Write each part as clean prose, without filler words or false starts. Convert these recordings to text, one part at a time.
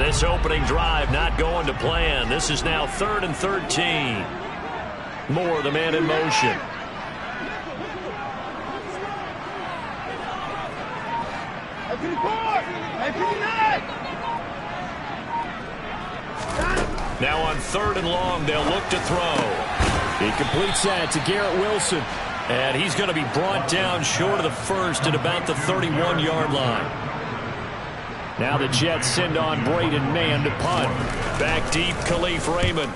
This opening drive not going to plan. This is now 3rd and 13. Moore, the man in motion. Now on 3rd and long, they'll look to throw. He completes that to Garrett Wilson. And he's going to be brought down short of the first at about the 31-yard line. Now the Jets send on Braden Mann to punt. Back deep, Khalif Raymond.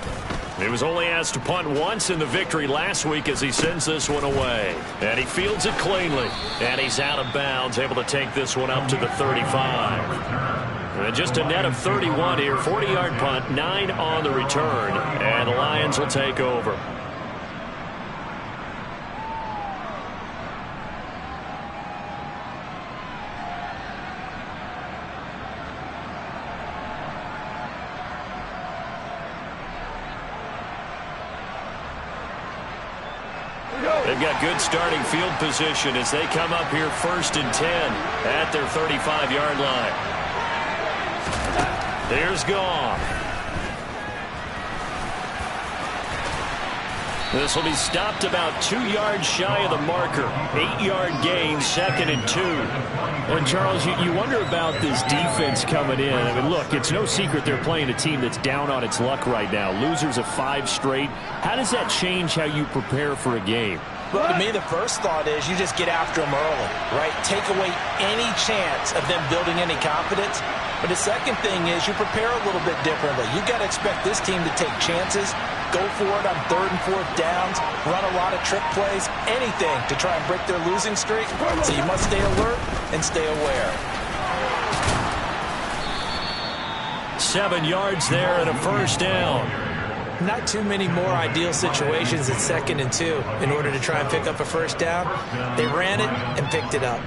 He was only asked to punt once in the victory last week as he sends this one away. And he fields it cleanly. And he's out of bounds, able to take this one up to the 35. And just a net of 31 here. 40-yard punt, 9 on the return. And the Lions will take over. They've got good starting field position as they come up here 1st and 10 at their 35-yard line. There's Goff. This will be stopped about 2 yards shy of the marker. 8-yard gain, 2nd and 2. And Charles, you wonder about this defense coming in. I mean, look, it's no secret they're playing a team that's down on its luck right now. Losers of 5 straight. How does that change how you prepare for a game? Well, to me, the first thought is you just get after them early, right? Take away any chance of them building any confidence. But the second thing is you prepare a little bit differently. You've got to expect this team to take chances, go for it on 3rd and 4th downs, run a lot of trick plays, anything to try and break their losing streak. So you must stay alert and stay aware. 7 yards there and a first down. Not too many more ideal situations at 2nd and 2 in order to try and pick up a first down. They ran it and picked it up.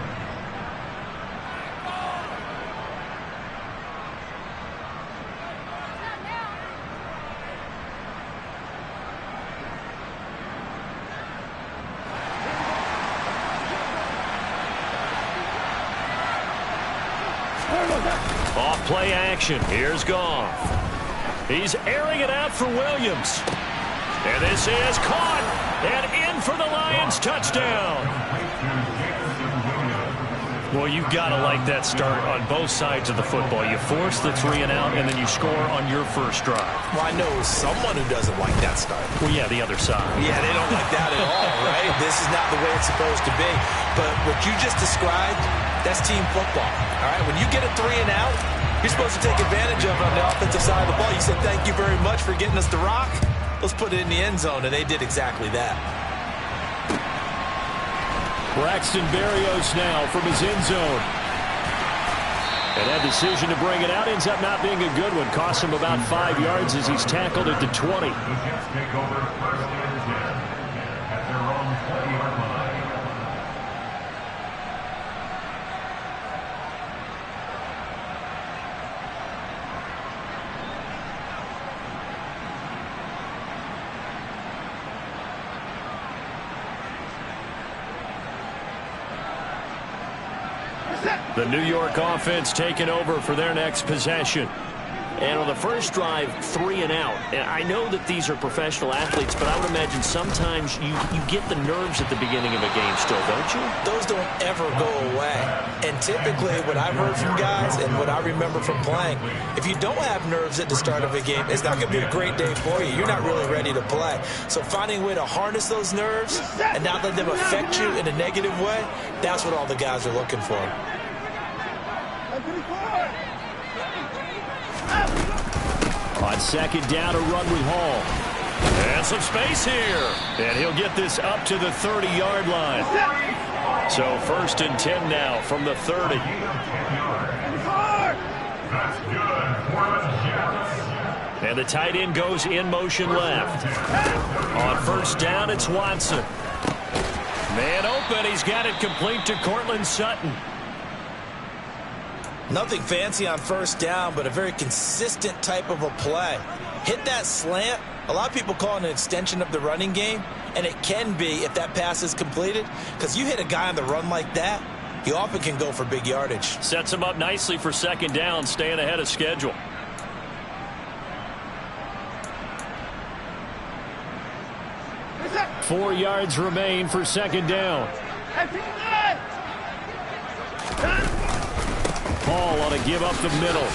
Off play action. Here's Goff. He's airing it out for Williams. And this is caught. And in for the Lions touchdown. Well, you've got to like that start on both sides of the football. You force the 3 and out, and then you score on your first drive. Well, I know someone who doesn't like that start. Well, yeah, the other side. Yeah, they don't like that at all, right? This is not the way it's supposed to be. But what you just described, that's team football. All right, when you get a 3 and out, you're supposed to take advantage of it on the offensive side of the ball. You said, thank you very much for getting us the rock. Let's put it in the end zone, and they did exactly that. Braxton Berrios now from his end zone. And that decision to bring it out ends up not being a good one. Costs him about 5 yards as he's tackled at the 20. The New York offense taking over for their next possession. And on the first drive, 3 and out. And I know that these are professional athletes, but I would imagine sometimes you get the nerves at the beginning of a game still, don't you? Those don't ever go away. And typically what I've heard from guys and what I remember from playing, if you don't have nerves at the start of a game, it's not going to be a great day for you. You're not really ready to play. So finding a way to harness those nerves and not let them affect you in a negative way, that's what all the guys are looking for. On second down, a run with Hall. And some space here. And he'll get this up to the 30-yard line. So 1st and 10 now from the 30. And the tight end goes in motion left. On first down, it's Watson. Man open. He's got it complete to Courtland Sutton. Nothing fancy on first down, but a very consistent type of a play. Hit that slant. A lot of people call it an extension of the running game, and it can be if that pass is completed, because you hit a guy on the run like that, he often can go for big yardage. Sets him up nicely for second down, staying ahead of schedule. 4 yards remain for second down. Hall on a give up the middle.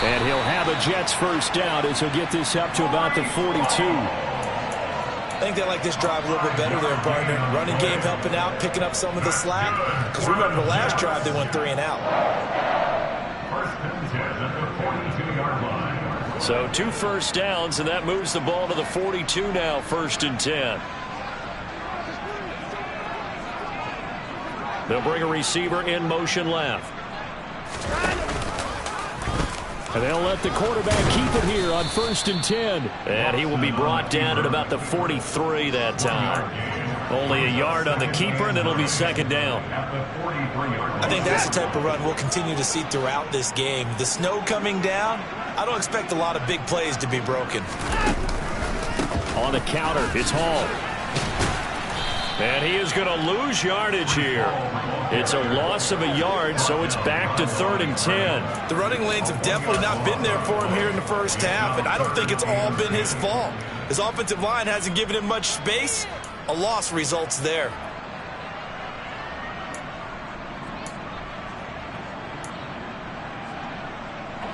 And he'll have a Jets first down as he'll get this up to about the 42. I think they like this drive a little bit better there, partner. Running game helping out, picking up some of the slack. Because remember the last drive, they went 3 and out. First and 10 at the 42-yard line. So 2 first downs, and that moves the ball to the 42 now, 1st and 10. They'll bring a receiver in motion left. And they'll let the quarterback keep it here on 1st and 10. And he will be brought down at about the 43 that time. Only a yard on the keeper, and it'll be second down. I think that's the type of run we'll continue to see throughout this game. The snow coming down, I don't expect a lot of big plays to be broken. On the counter, it's Hall. And he is going to lose yardage here. It's a loss of a yard, so it's back to 3rd and 10. The running lanes have definitely not been there for him here in the first half, and I don't think it's all been his fault. His offensive line hasn't given him much space. A loss results there.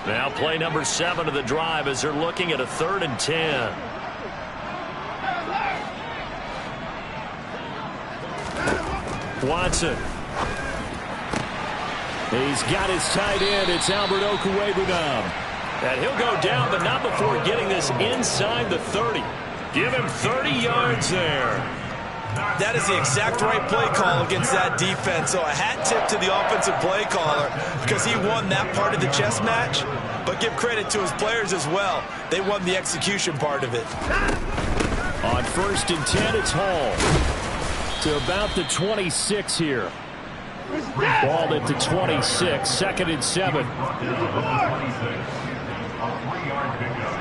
Now play number 7 of the drive as they're looking at a 3rd and 10. Watson. He's got his tight end. It's Albert Okwuegbunam. And he'll go down, but not before getting this inside the 30. Give him 30 yards there. That is the exact right play call against that defense. So a hat tip to the offensive play caller because he won that part of the chess match. But give credit to his players as well. They won the execution part of it. On 1st and 10, it's Hall. To about the 26 here. Ball at the 26, 2nd and 7. A 3-yard pickup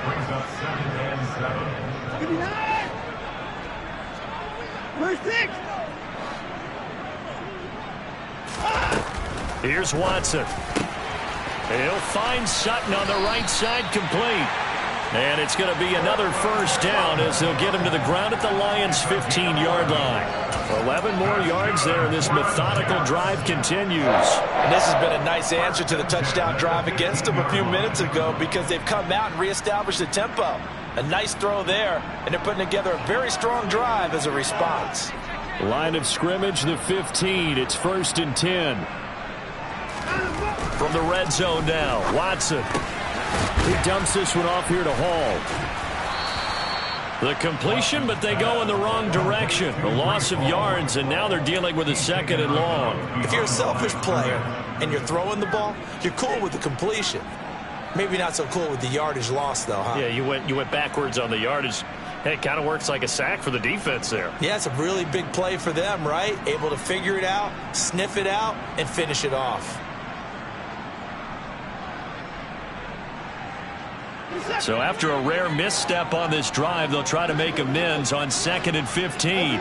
brings up 2nd and 7. Here's Watson. He'll find Sutton on the right side, complete. And it's going to be another first down as they'll get him to the ground at the Lions' 15-yard line. 11 more yards there, and this methodical drive continues. And this has been a nice answer to the touchdown drive against them a few minutes ago because they've come out and reestablished the tempo. A nice throw there, and they're putting together a very strong drive as a response. Line of scrimmage, the 15. It's 1st and 10. From the red zone now, Watson. He dumps this one off here to Hall. The completion, but they go in the wrong direction. A loss of yards, and now they're dealing with a 2nd and long. If you're a selfish player and you're throwing the ball, you're cool with the completion. Maybe not so cool with the yardage loss, though, huh? Yeah, you went backwards on the yardage. Hey, it kind of works like a sack for the defense there. Yeah, it's a really big play for them, right? Able to figure it out, sniff it out, and finish it off. So after a rare misstep on this drive, they'll try to make amends on 2nd and 15.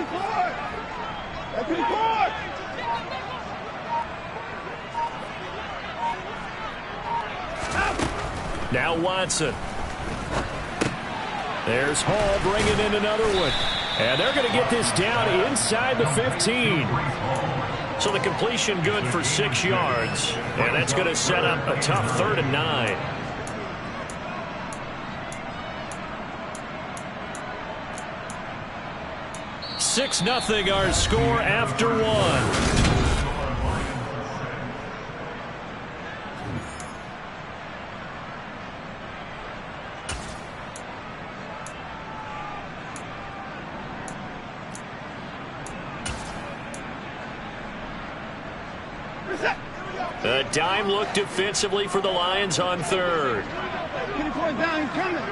Now Watson. There's Hall bringing in another one. And they're going to get this down inside the 15. So the completion good for 6 yards. And that's going to set up a tough 3rd and 9. 6-0 our score after 1. A dime look defensively for the Lions on 3rd. Down, he's coming.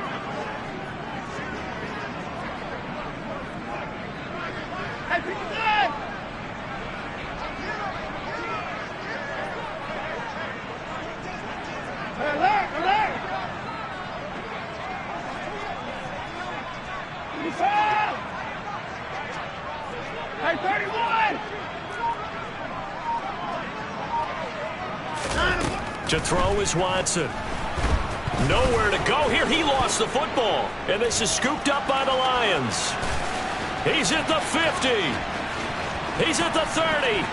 To throw is Watson. Nowhere to go here. He lost the football. And this is scooped up by the Lions. He's at the 50. He's at the 30.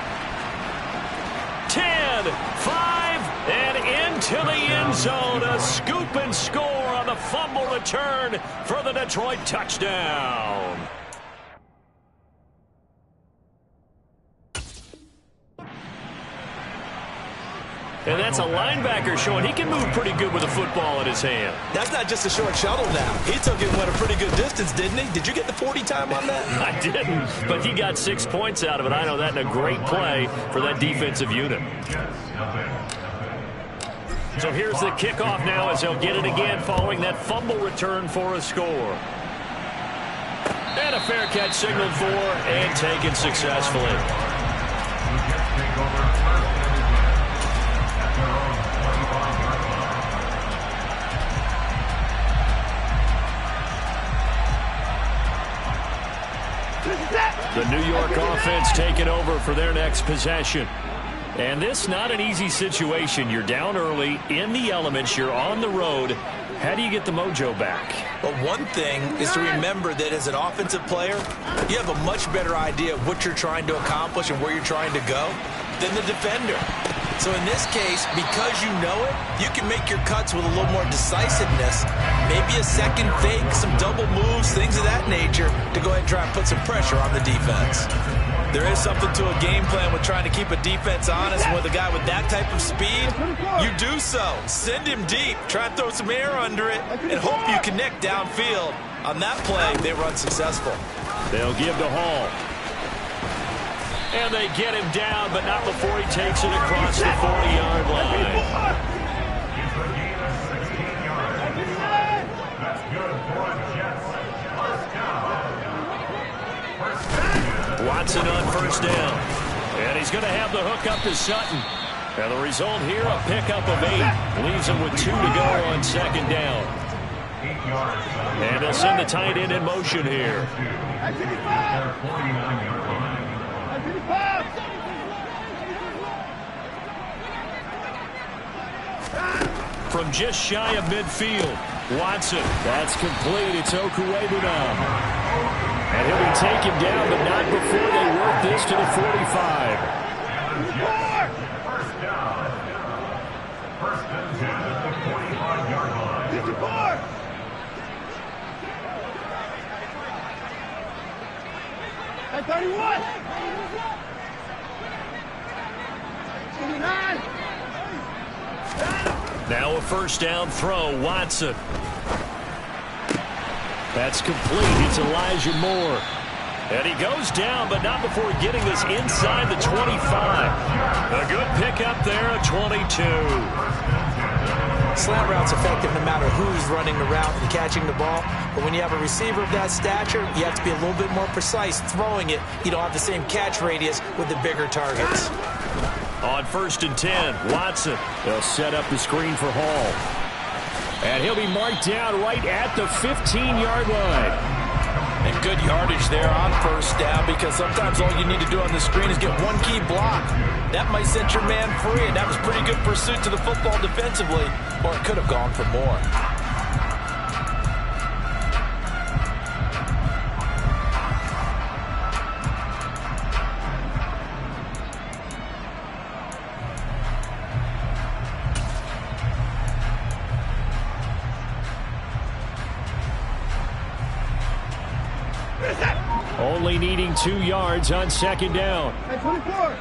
10, 5, and into the end zone. A scoop and score on the fumble return for the Detroit touchdown. And that's a linebacker showing he can move pretty good with a football in his hand. That's not just a short shuttle now. He took it and went a pretty good distance, didn't he? Did you get the 40 time on that? I didn't, but he got 6 points out of it. I know that in a great play for that defensive unit. So here's the kickoff now as he'll get it again following that fumble return for a score. And a fair catch signaled for and taken successfully. The New York offense taking over for their next possession. And this not an easy situation. You're down early, in the elements, you're on the road. How do you get the mojo back? Well, one thing is to remember that as an offensive player, you have a much better idea of what you're trying to accomplish and where you're trying to go than the defender. So in this case, because you know it, you can make your cuts with a little more decisiveness, maybe a second fake, some double moves, things of that nature, to go ahead and try and put some pressure on the defense. There is something to a game plan with trying to keep a defense honest, and with a guy with that type of speed, you do so. Send him deep, try and throw some air under it, and hope you connect downfield. On that play, they were unsuccessful. They'll give to Hall. And they get him down, but not before he takes it across the 40-yard line. It's a gain of 16 yards. That's good for a Jets. First down. Watson on first down. And he's going to have the hook up to Sutton. And the result here, a pickup of 8. Leaves him with 2 to go on second down. 8 yards. And they'll send the tight end in motion here. Their 49-yard line. From just shy of midfield, Watson. That's complete. It's Okuebu now. And he'll be taken down, but not before they work this to the 45. First down. First and 10 at the 45-yard line. 54! At 31! 29! Now a first down throw, Watson. That's complete. It's Elijah Moore. And he goes down, but not before getting this inside the 25. A good pickup there at 22. Slant route's effective no matter who's running the route and catching the ball. But when you have a receiver of that stature, you have to be a little bit more precise throwing it. You don't have the same catch radius with the bigger targets. On first and 10, Watson. They'll set up the screen for Hall. And he'll be marked down right at the 15-yard line. And good yardage there on first down, because sometimes all you need to do on the screen is get one key block. That might set your man free, and that was pretty good pursuit to the football defensively, or it could have gone for more. Only needing 2 yards on second down. At 24!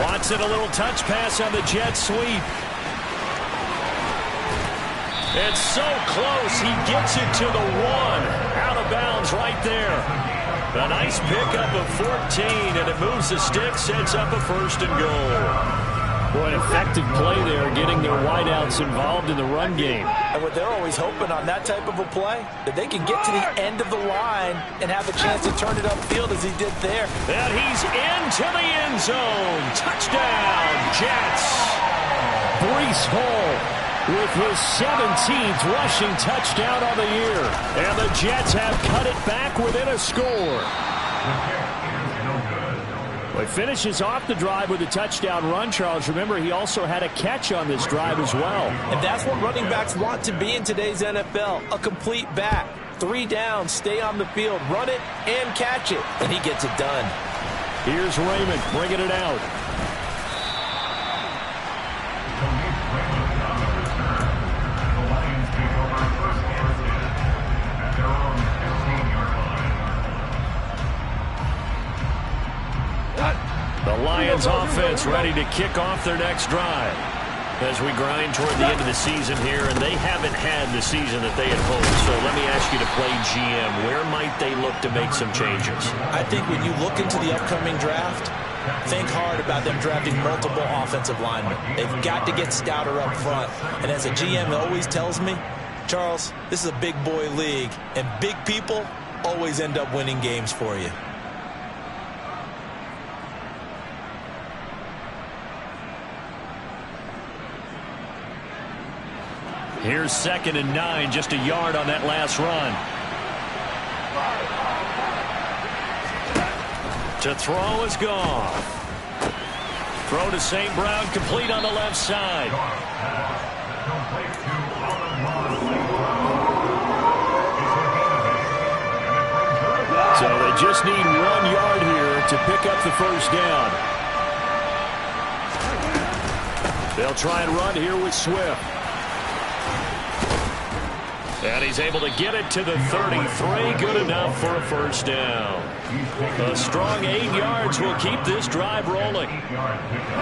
Watson, a little touch pass on the jet sweep. It's so close. He gets it to the 1. Out of bounds right there. A nice pickup of 14, and it moves the stick, sets up a first and goal. Boy, an effective play there, getting their wideouts involved in the run game. And what they're always hoping on that type of a play, that they can get to the end of the line and have a chance to turn it upfield as he did there. And he's into the end zone. Touchdown, Jets. Breece Hall with his 17th rushing touchdown of the year. And the Jets have cut it back within a score. He finishes off the drive with a touchdown run, Charles. Remember, he also had a catch on this drive as well. And that's what running backs want to be in today's NFL, a complete back. 3 downs, stay on the field, run it, and catch it. And he gets it done. Here's Raymond bringing it out. The Lions take over first and 10 at their own 15-yard line. The Lions offense ready to kick off their next drive as we grind toward the end of the season here, and they haven't had the season that they had hoped. So let me ask you to play GM. Where might they look to make some changes? I think when you look into the upcoming draft, think hard about them drafting multiple offensive linemen. They've got to get stouter up front. And as a GM always tells me, Charles, this is a big boy league, and big people always end up winning games for you. Here's 2nd and 9, just a yard on that last run. To throw is Goff. Throw to St. Brown, complete on the left side. Complete to Allen Ross. So they just need 1 yard here to pick up the first down. They'll try and run here with Swift. And he's able to get it to the 33. Good enough for a first down. A strong 8 yards will keep this drive rolling.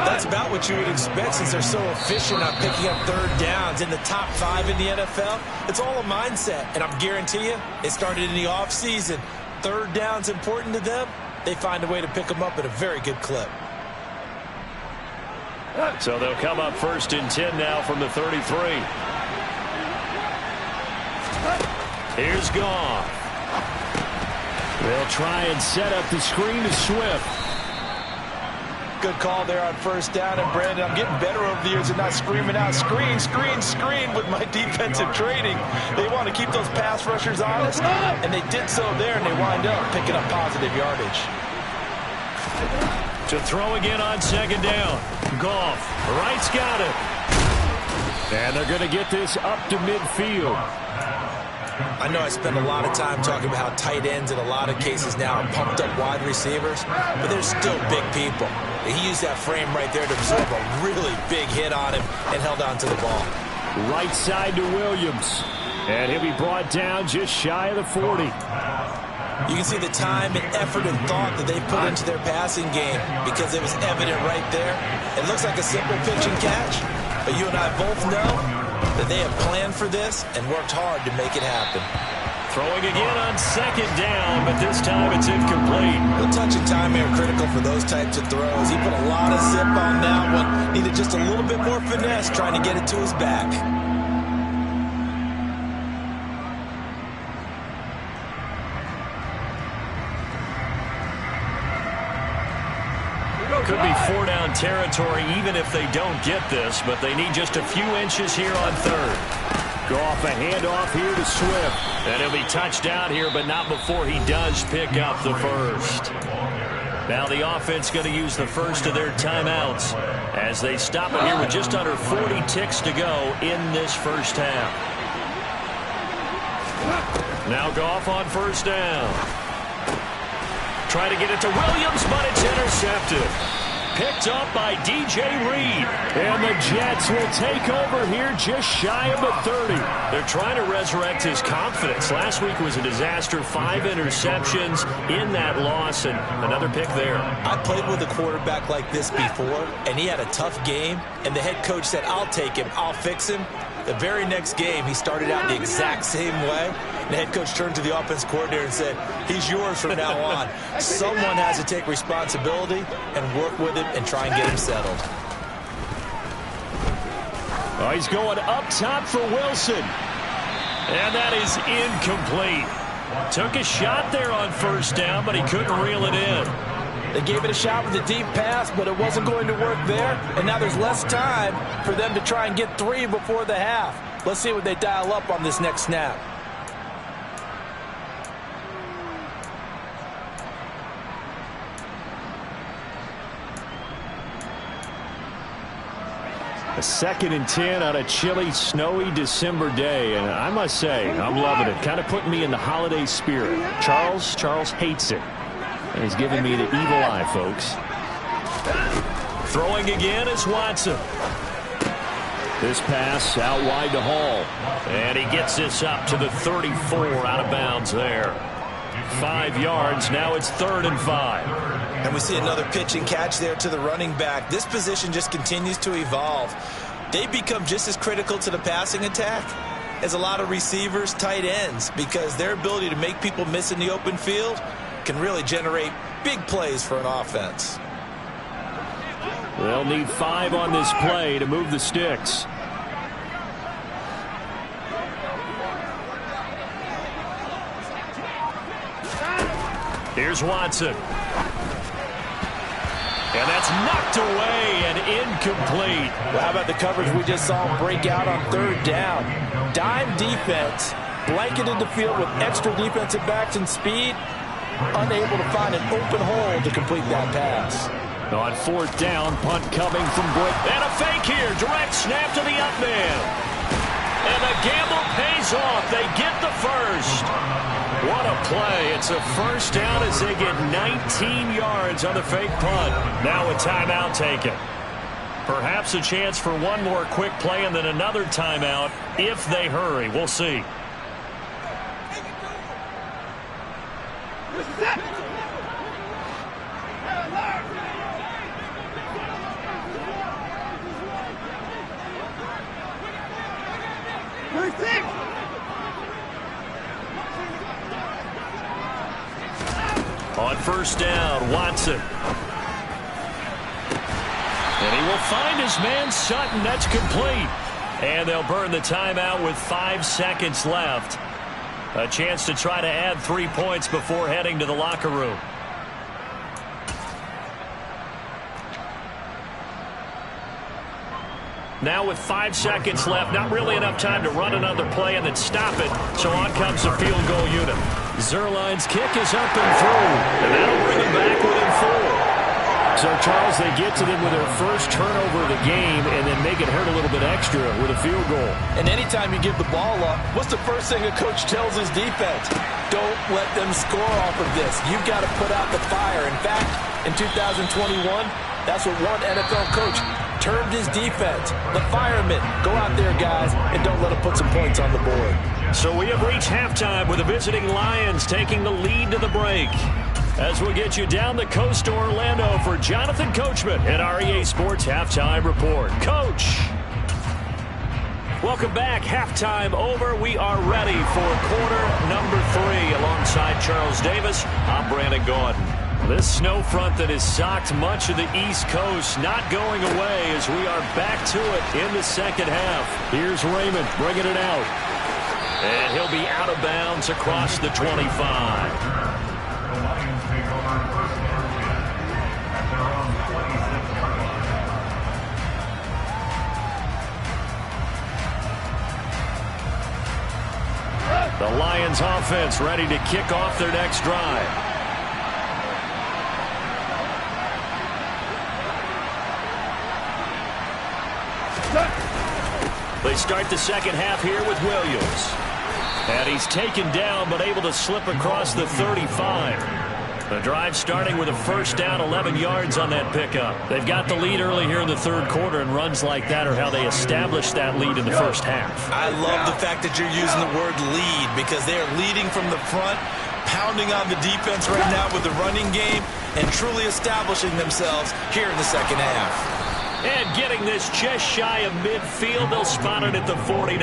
That's about what you would expect since they're so efficient on picking up 3rd downs in the top 5 in the NFL. It's all a mindset, and I guarantee you, it started in the offseason. 3rd down's important to them. They find a way to pick them up at a very good clip. So they'll come up 1st and 10 now from the 33. Here's Goff. They'll try and set up the screen to Swift. Good call there on 1st down. And, Brandon, I'm getting better over the years and not screaming out, screen, screen, screen with my defensive training. They want to keep those pass rushers honest, and they did so there, and they wind up picking up positive yardage. To throw again on 2nd down. Goff. Wright's got it. And they're going to get this up to midfield. I know I spend a lot of time talking about how tight ends in a lot of cases now are pumped up wide receivers, but they're still big people. He used that frame right there to absorb a really big hit on him and held on to the ball. Right side to Williams. And he'll be brought down just shy of the 40. You can see the time and effort and thought that they put into their passing game because it was evident right there. It looks like a simple pitch and catch, but you and I both know that they have planned for this and worked hard to make it happen. Throwing again on 2nd down, but this time it's incomplete. The touch and timing are critical for those types of throws. He put a lot of zip on that one. Needed just a little bit more finesse trying to get it to his back. Could be 4-down territory even if they don't get this, but they need just a few inches here on 3rd. Goff a handoff here to Swift. And he'll be touched down here, but not before he does pick up the first. Now the offense going to use the first of their timeouts as they stop it here with just under 40 ticks to go in this first half. Now Goff on 1st down. Try to get it to Williams, but it's intercepted. Picked up by DJ Reed. And the Jets will take over here just shy of the 30. They're trying to resurrect his confidence. Last week was a disaster. 5 interceptions in that loss, and another pick there. I played with a quarterback like this before, and he had a tough game, and the head coach said, I'll take him, I'll fix him. The very next game, he started out the exact same way. The head coach turned to the offense coordinator and said, he's yours from now on. Someone has to take responsibility and work with him and try and get him settled. Oh, he's going up top for Wilson. And that is incomplete. Took a shot there on 1st down, but he couldn't reel it in. They gave it a shot with a deep pass, but it wasn't going to work there. And now there's less time for them to try and get 3 before the half. Let's see what they dial up on this next snap. A 2nd and 10 on a chilly, snowy December day, and I must say, I'm loving it. Kind of putting me in the holiday spirit. Charles hates it, and he's giving me the evil eye, folks. Throwing again is Watson. This pass out wide to Hall, and he gets this up to the 34 out of bounds there. 5 yards, now it's 3rd and 5. And we see another pitch and catch there to the running back. This position just continues to evolve. They become just as critical to the passing attack as a lot of receivers, tight ends, because their ability to make people miss in the open field can really generate big plays for an offense. They'll need 5 on this play to move the sticks. Here's Watson. And that's knocked away and incomplete. Well, how about the coverage we just saw break out on 3rd down? Dime defense, blanketed the field with extra defensive backs and speed, unable to find an open hole to complete that pass. On 4th down, punt coming from Britt. And a fake here, direct snap to the up man. And the gamble pays off. They get the first. What a play. It's a 1st down as they get 19 yards on the fake punt. Now a timeout taken. Perhaps a chance for one more quick play and then another timeout if they hurry. We'll see. On 1st down, Watson. And he will find his man Sutton. That's complete. And they'll burn the timeout with 5 seconds left. A chance to try to add 3 points before heading to the locker room. Now with 5 seconds left, not really enough time to run another play and then stop it. So on comes the field goal unit. Zuerlein's kick is up and through, and that'll bring them back within 4. So, Charles, they get to them with their first turnover of the game and then make it hurt a little bit extra with a field goal. And anytime you give the ball up, what's the first thing a coach tells his defense? Don't let them score off of this. You've got to put out the fire. In fact, in 2021, that's what one NFL coach termed his defense. The firemen. Go out there, guys, and don't let them put some points on the board. So we have reached halftime with the visiting Lions taking the lead to the break. As we get you down the coast to Orlando for Jonathan Coachman at our EA Sports Halftime Report. Coach! Welcome back. Halftime over. We are ready for quarter number 3. Alongside Charles Davis, I'm Brandon Gaudin. This snow front that has socked much of the East Coast not going away as we are back to it in the second half. Here's Raymond bringing it out. And he'll be out of bounds across the 25. The Lions take over 1st and 10 at their own 26-yard line. The Lions offense ready to kick off their next drive. They start the second half here with Williams. And he's taken down but able to slip across the 35. The drive starting with a 1st down, 11 yards on that pickup. They've got the lead early here in the 3rd quarter, and runs like that are how they establish that lead in the 1st half. I love the fact that you're using the word lead because they are leading from the front, pounding on the defense right now with the running game, and truly establishing themselves here in the second half. And getting this just shy of midfield, they'll spot it at the 49.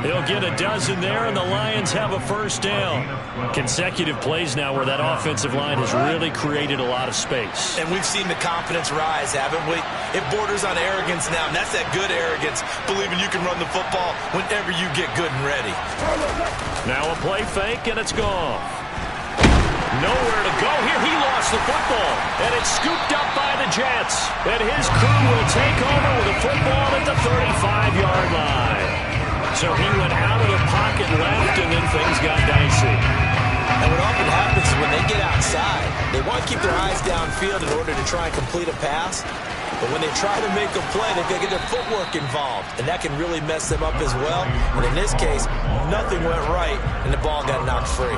They'll get a dozen there, and the Lions have a 1st down. Consecutive plays now where that offensive line has really created a lot of space. And we've seen the confidence rise, haven't we? It borders on arrogance now, and that's that good arrogance, believing you can run the football whenever you get good and ready. Now a play fake, and it's gone. Nowhere to go here. He lost the football, and it's scooped up by the Jets. And his crew will take over with a football at the 35-yard line. So he went out of the pocket left, and then things got dicey. And what often happens is when they get outside, they want to keep their eyes downfield in order to try and complete a pass. But when they try to make a play, they've got to get their footwork involved, and that can really mess them up as well. And in this case, nothing went right, and the ball got knocked free.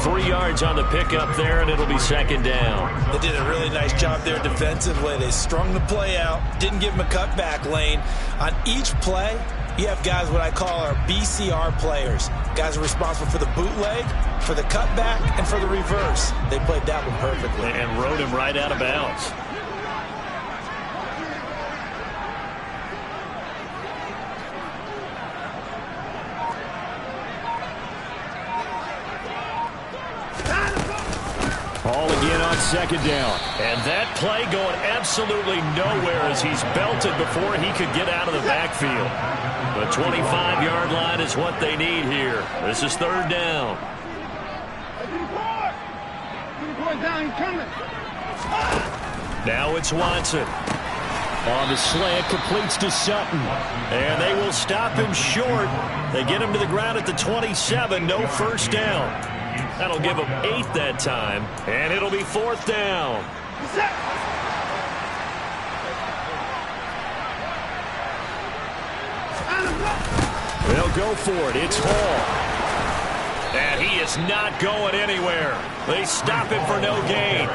3 yards on the pickup there, and it'll be second down. They did a really nice job there defensively. They strung the play out, didn't give them a cutback lane. On each play, you have guys what I call our BCR players. Guys are responsible for the bootleg, for the cutback, and for the reverse. They played that one perfectly. And rode him right out of bounds. Ball again on second down. And that play going absolutely nowhere as he's belted before he could get out of the backfield. The 25-yard line is what they need here. This is third down. Now it's Watson. On the slant, completes to Sutton. And they will stop him short. They get him to the ground at the 27. No first down. That'll give him 8 that time. And it'll be fourth down. They'll go for it. It's Hall. And he is not going anywhere. They stop him for no gain.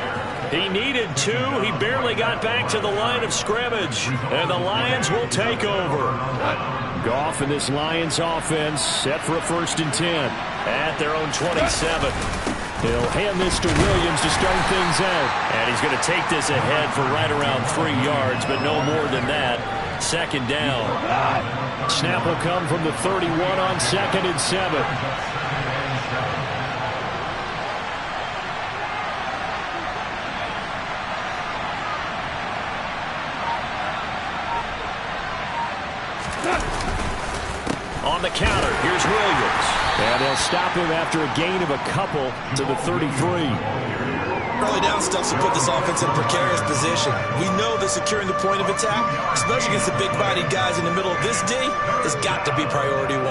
He needed 2. He barely got back to the line of scrimmage. And the Lions will take over. Goff and this Lions offense set for a 1st and 10 at their own 27. He'll hand this to Williams to start things out. And he's going to take this ahead for right around 3 yards, but no more than that. Second down. Snap will come from the 31 on 2nd and 7. On the counter, here's Williams. And they'll stop him after a gain of a couple to the 33. Early down stuff to put this offense in a precarious position. We know that securing the point of attack, especially against the big-bodied guys in the middle of this D, has got to be priority 1.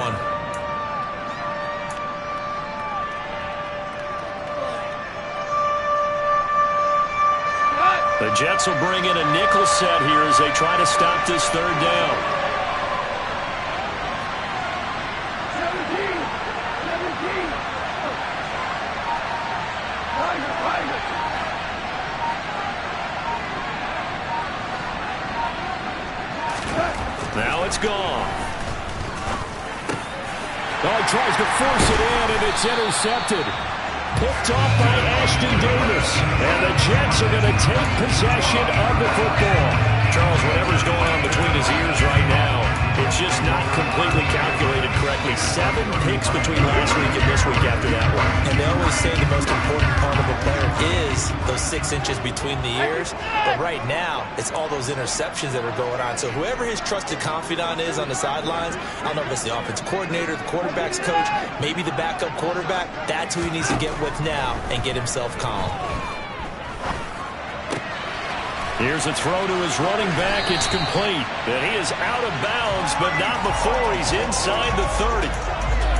The Jets will bring in a nickel set here as they try to stop this third down. Now it's gone. Oh, he tries to force it in, and it's intercepted. Picked off by Ashton Davis. And the Jets are going to take possession of the football. Charles, whatever's going on between his ears right now, it's just not completely calculated correctly. 7 picks between last week and this week after that one. And they always say the most important part of a player is those 6 inches between the ears. But right now, it's all those interceptions that are going on. So whoever his trusted confidant is on the sidelines, I don't know if it's the offensive coordinator, the quarterback's coach, maybe the backup quarterback, that's who he needs to get with now and get himself calm. Here's a throw to his running back. It's complete. And he is out of bounds, but not before he's inside the 30.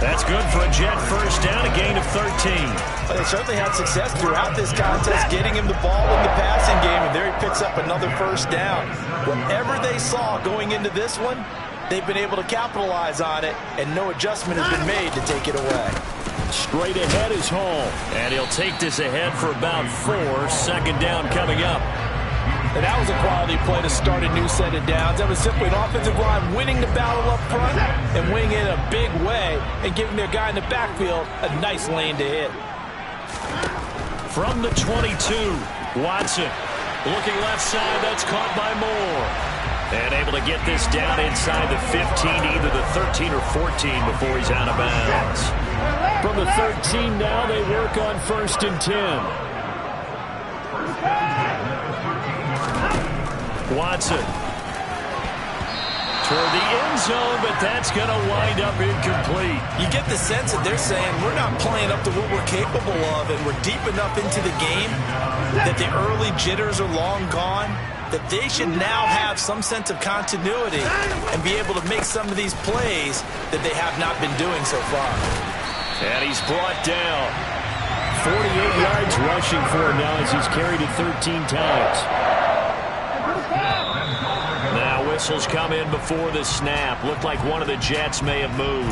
That's good for a Jet first down, a gain of 13. But they certainly had success throughout this contest, getting him the ball in the passing game, and there he picks up another first down. Whatever they saw going into this one, they've been able to capitalize on it, and no adjustment has been made to take it away. Straight ahead is Hall. And he'll take this ahead for about 4. Second down coming up. And that was a quality play to start a new set of downs. That was simply an offensive line winning the battle up front and winning it in a big way and giving their guy in the backfield a nice lane to hit. From the 22, Watson. Looking left side, that's caught by Moore. And able to get this down inside the 15, either the 13 or 14 before he's out of bounds. From the 13 now, they work on 1st and 10. Watson toward the end zone, but that's going to wind up incomplete. You get the sense that they're saying we're not playing up to what we're capable of, and we're deep enough into the game that the early jitters are long gone, that they should now have some sense of continuity and be able to make some of these plays that they have not been doing so far. And he's brought down. 48 yards rushing for him now as he's carried it 13 times. Now whistles come in before the snap. Looked like one of the Jets may have moved.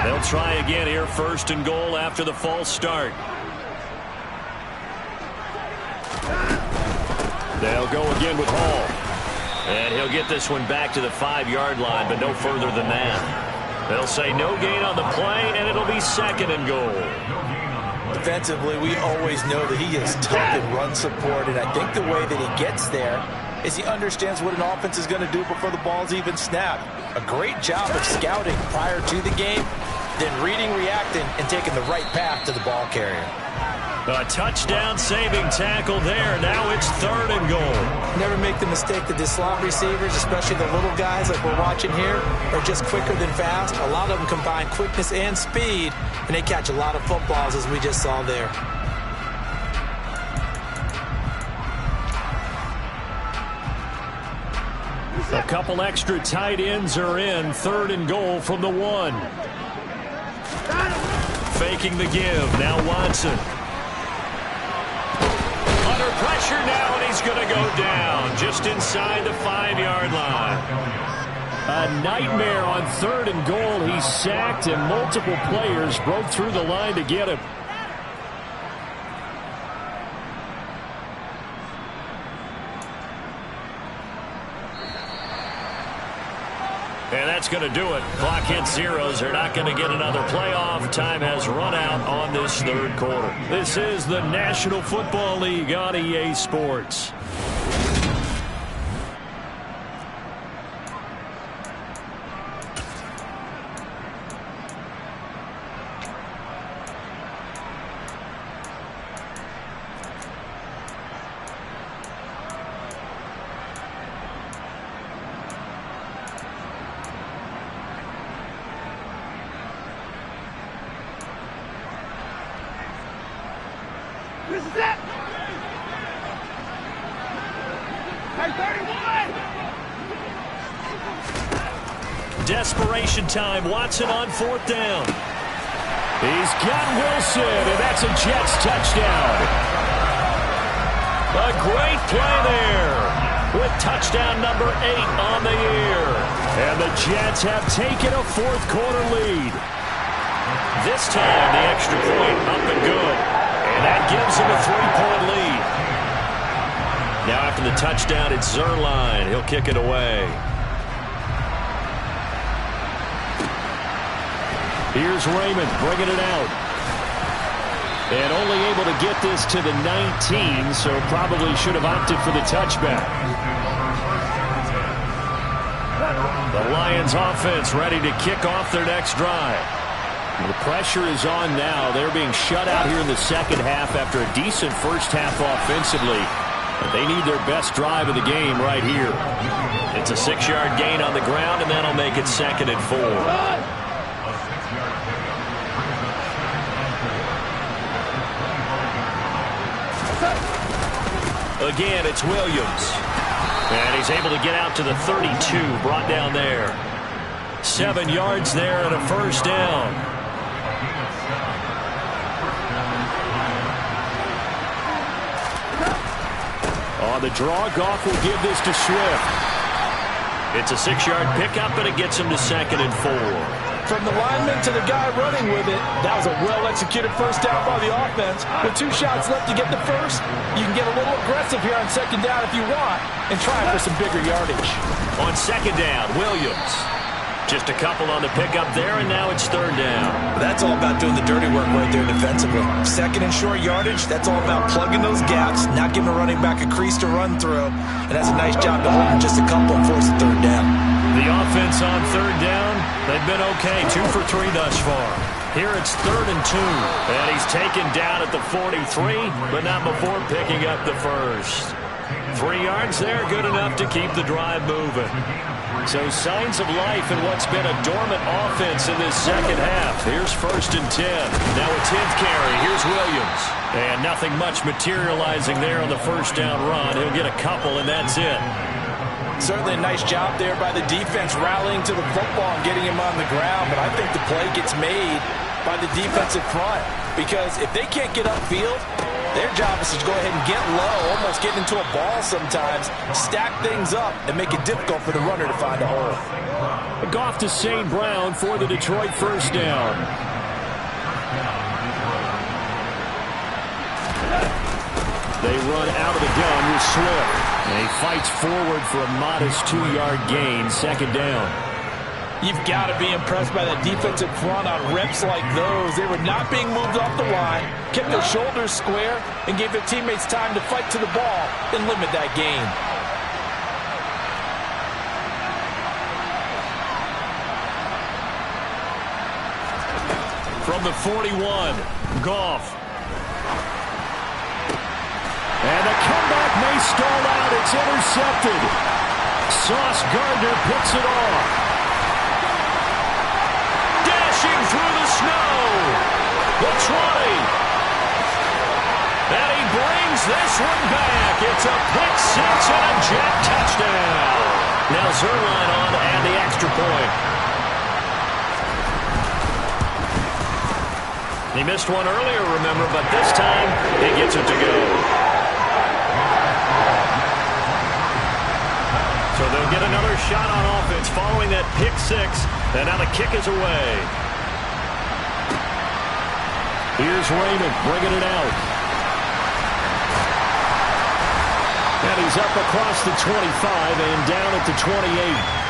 They'll try again here, first and goal after the false start. They'll go again with Hall. And he'll get this one back to the 5-yard line, but no further than that. They'll say no gain on the play, and it'll be second and goal. Defensively, we always know that he is tough in run support, and I think the way that he gets there is he understands what an offense is going to do before the ball's even snapped. A great job of scouting prior to the game, then reading, reacting, and taking the right path to the ball carrier. A touchdown-saving tackle there. Now it's third and goal. Never make the mistake that the slot receivers, especially the little guys like we're watching here, are just quicker than fast. A lot of them combine quickness and speed, and they catch a lot of footballs, as we just saw there. A couple extra tight ends are in. Third and goal from the 1. Faking the give. Now Watson. Under pressure now, and he's going to go down just inside the 5-yard line. A nightmare on third and goal. He's sacked, and multiple players broke through the line to get him. And that's going to do it. Clock hits zeros. They're not going to get another playoff. Time has run out on this third quarter. This is the National Football League on EA Sports. This is it! Hey, 31! Desperation time. Watson on fourth down. He's got Wilson, and that's a Jets touchdown. A great play there with touchdown number 8 on the year. And the Jets have taken a fourth quarter lead. This time, the extra point up and good. And that gives him a 3-point lead. Now after the touchdown, it's Zuerlein. He'll kick it away. Here's Raymond bringing it out. And only able to get this to the 19, so probably should have opted for the touchback. The Lions offense ready to kick off their next drive. The pressure is on now. They're being shut out here in the second half after a decent first half offensively. And they need their best drive of the game right here. It's a 6-yard gain on the ground, and that'll make it second and 4. Again, it's Williams. And he's able to get out to the 32, brought down there. 7 yards there and a first down. On the draw, Goff will give this to Swift. It's a 6-yard pickup, and it gets him to second and 4. From the lineman to the guy running with it, that was a well-executed first down by the offense. With 2 shots left to get the first, you can get a little aggressive here on second down if you want and try for some bigger yardage. On second down, Williams. Just a couple on the pickup there, and now it's third down. That's all about doing the dirty work right there defensively. Second and short yardage, that's all about plugging those gaps, not giving a running back a crease to run through. And that's a nice job to hold him just a couple and force the third down. The offense on third down, they've been okay, 2 for 3 thus far. Here it's third and 2, and he's taken down at the 43, but not before picking up the first. 3 yards there, good enough to keep the drive moving. So signs of life in what's been a dormant offense in this second half. Here's first and 10. Now a 10th carry. Here's Williams. And nothing much materializing there on the first down run. He'll get a couple, and that's it. Certainly a nice job there by the defense rallying to the football and getting him on the ground, but I think the play gets made by the defensive front because if they can't get upfield, their job is to go ahead and get low, almost get into a ball sometimes, stack things up, and make it difficult for the runner to find a hole. Goff to St. Brown for the Detroit first down. They run out of the gun with Swift. And he fights forward for a modest 2-yard gain, second down. You've got to be impressed by that defensive front on reps like those. They were not being moved off the line, kept their shoulders square, and gave their teammates time to fight to the ball and limit that gain. From the 41, Goff. And the comeback may stall out. It's intercepted. Sauce Gardner picks it off. Dashing through the snow. The 20. And he brings this one back. It's a pick six and a Jet touchdown. Now Zuerlein on to add the extra point. He missed one earlier, remember, but this time he gets it to go. So they'll get another shot on offense following that pick six. And now the kick is away. Here's Raymond bringing it out. And he's up across the 25 and down at the 28.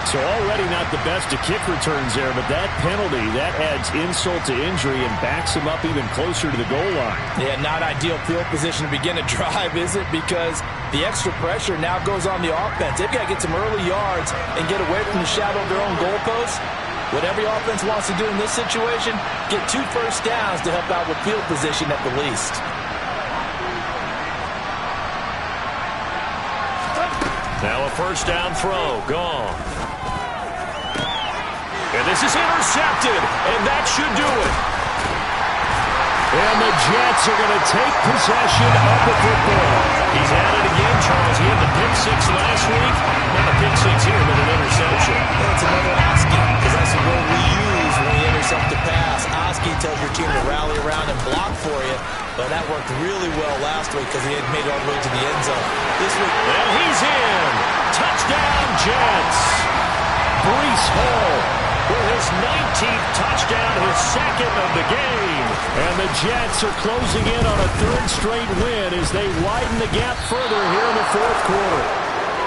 So already not the best of kick returns there, but that penalty, that adds insult to injury and backs him up even closer to the goal line. Yeah, not ideal field position to begin a drive, is it? Because the extra pressure now goes on the offense. They've got to get some early yards and get away from the shadow of their own goalposts. What every offense wants to do in this situation, get 2 first downs to help out with field position at the least. Now a first down throw, gone. And this is intercepted, and that should do it. And the Jets are going to take possession of the football. He's at it again, Charles. He had the pick six last week. Not a pick six here, but an interception. That's another Oski, because that's the word we use when we intercept the pass. Oski tells your team to rally around and block for you. But that worked really well last week because he had made it all the way to the end zone. This week, and he's in. Touchdown, Jets. Breece Hall for his 19th touchdown, his second of the game. And the Jets are closing in on a 3rd straight win as they widen the gap further here in the 4th quarter.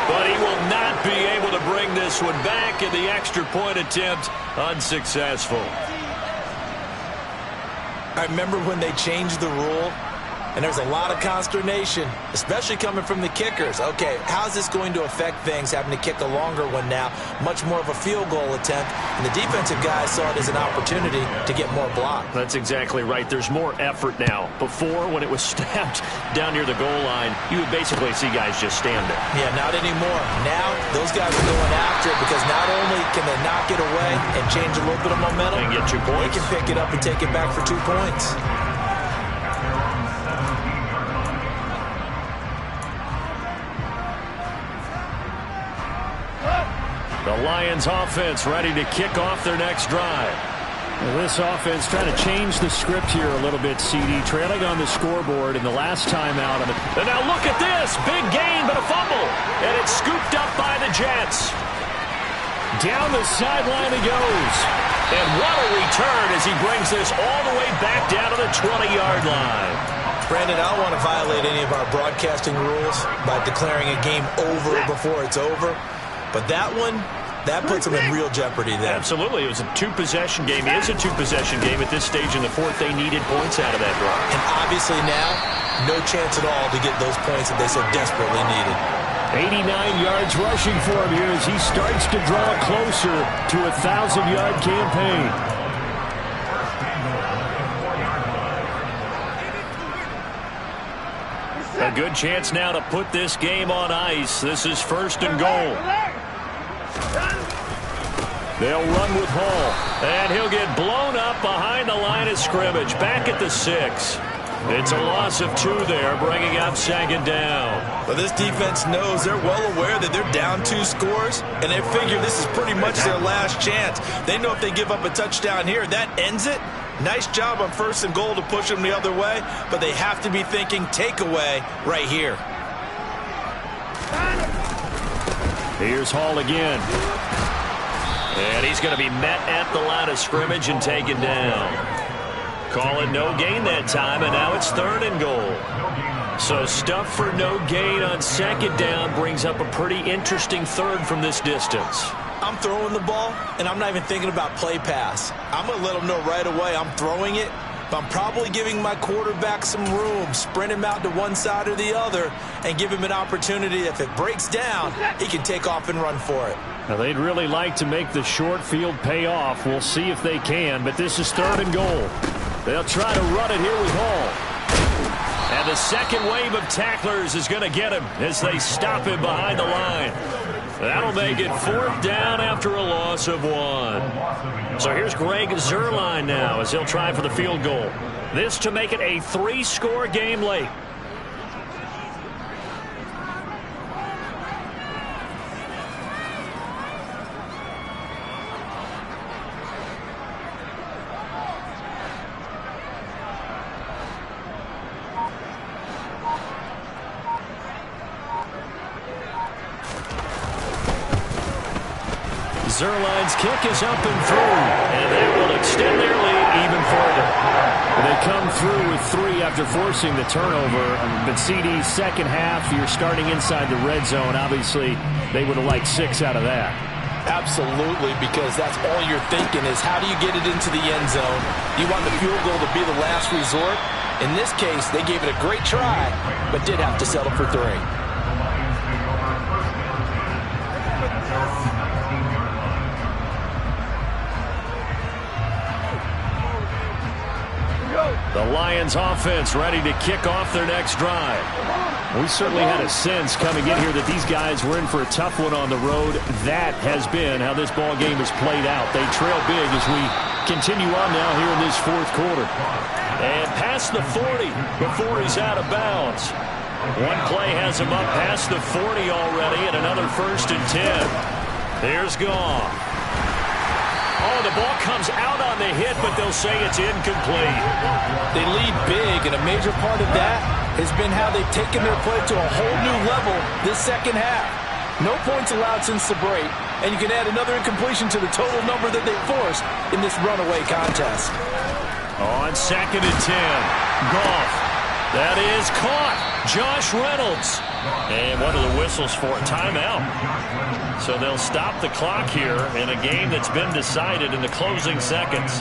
But he will not be able to bring this one back, and the extra point attempt unsuccessful. I remember when they changed the rule, and there's a lot of consternation, especially coming from the kickers. Okay, how's this going to affect things, having to kick a longer one now, much more of a field goal attempt, and the defensive guys saw it as an opportunity to get more block. That's exactly right. There's more effort now. Before, when it was snapped down near the goal line, you would basically see guys just stand there. Yeah, not anymore. Now, those guys are going after it because not only can they knock it away and change a little bit of momentum, and get 2 points, they can pick it up and take it back for 2 points. The Lions offense ready to kick off their next drive. Well, this offense trying to change the script here a little bit, CD. Trailing on the scoreboard in the last time out. And now look at this. Big gain, but a fumble. And it's scooped up by the Jets. Down the sideline he goes. And what a return as he brings this all the way back down to the 20-yard line. Brandon, I don't want to violate any of our broadcasting rules by declaring a game over before it's over. But that one, that puts them in real jeopardy there. Absolutely. It was a 2-possession game. It is a 2-possession game at this stage in the 4th. They needed points out of that drive. And obviously now, no chance at all to get those points that they so desperately needed. 89 yards rushing for him here as he starts to draw closer to a 1,000-yard campaign. A good chance now to put this game on ice. This is 1st and goal. They'll run with Hall, and he'll get blown up behind the line of scrimmage, back at the 6. It's a loss of 2 there, bringing up second down. Well, this defense knows, they're well aware that they're down 2 scores, and they figure this is pretty much their last chance. They know if they give up a touchdown here, that ends it. Nice job on 1st and goal to push them the other way, but they have to be thinking takeaway right here. Here's Hall again. And he's going to be met at the line of scrimmage and taken down. Call it no gain that time, and now it's 3rd and goal. So stuff for no gain on 2nd down brings up a pretty interesting 3rd from this distance. I'm throwing the ball, and I'm not even thinking about play pass. I'm going to let them know right away I'm throwing it, but I'm probably giving my quarterback some room, sprint him out to one side or the other, and give him an opportunity. If it breaks down, he can take off and run for it. Now, they'd really like to make the short field pay off. We'll see if they can, but this is 3rd and goal. They'll try to run it here with Hall. And the second wave of tacklers is going to get him as they stop him behind the line. That'll make it 4th down after a loss of 1. So here's Greg Zuerlein now as he'll try for the field goal. This to make it a 3-score game late. Zuerlein's kick is up and through, and that will extend their lead even further. They come through with 3 after forcing the turnover, but CD's second half, you're starting inside the red zone. Obviously, they would have liked 6 out of that. Absolutely, because that's all you're thinking is how do you get it into the end zone? You want the field goal to be the last resort. In this case, they gave it a great try, but did have to settle for 3. The Lions offense ready to kick off their next drive. We certainly had a sense coming in here that these guys were in for a tough one on the road. That has been how this ball game has played out. They trail big as we continue on now here in this 4th quarter. And past the 40 before he's out of bounds. One play has him up past the 40 already, and another 1st and 10. Here's Goff. Oh, the ball comes out on the hit, but they'll say it's incomplete. They lead big, and a major part of that has been how they've taken their play to a whole new level this second half. No points allowed since the break, and you can add another incompletion to the total number that they forced in this runaway contest. On 2nd and 10, Goff. That is caught. Josh Reynolds. And what are the whistles for? Timeout. So they'll stop the clock here in a game that's been decided in the closing seconds.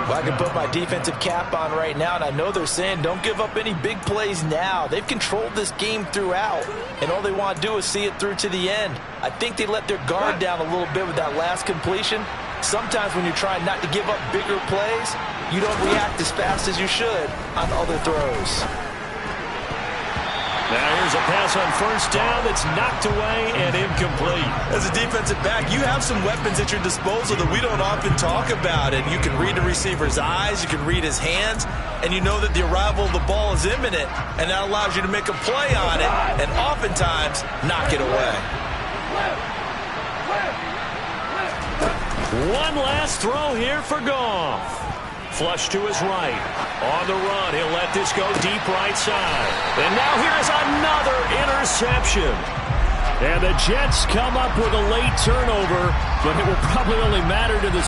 Well, I can put my defensive cap on right now, and I know they're saying don't give up any big plays now. They've controlled this game throughout, and all they want to do is see it through to the end. I think they let their guard down a little bit with that last completion. Sometimes when you're trying not to give up bigger plays, you don't react as fast as you should on other throws. Now here's a pass on 1st down that's knocked away and incomplete. As a defensive back, you have some weapons at your disposal that we don't often talk about. And you can read the receiver's eyes, you can read his hands, and you know that the arrival of the ball is imminent. And that allows you to make a play on it and oftentimes knock it away. One last throw here for Goff. Flush to his right. On the run, he'll let this go deep right side. And now here's another interception. And the Jets come up with a late turnover, but it will probably only matter to the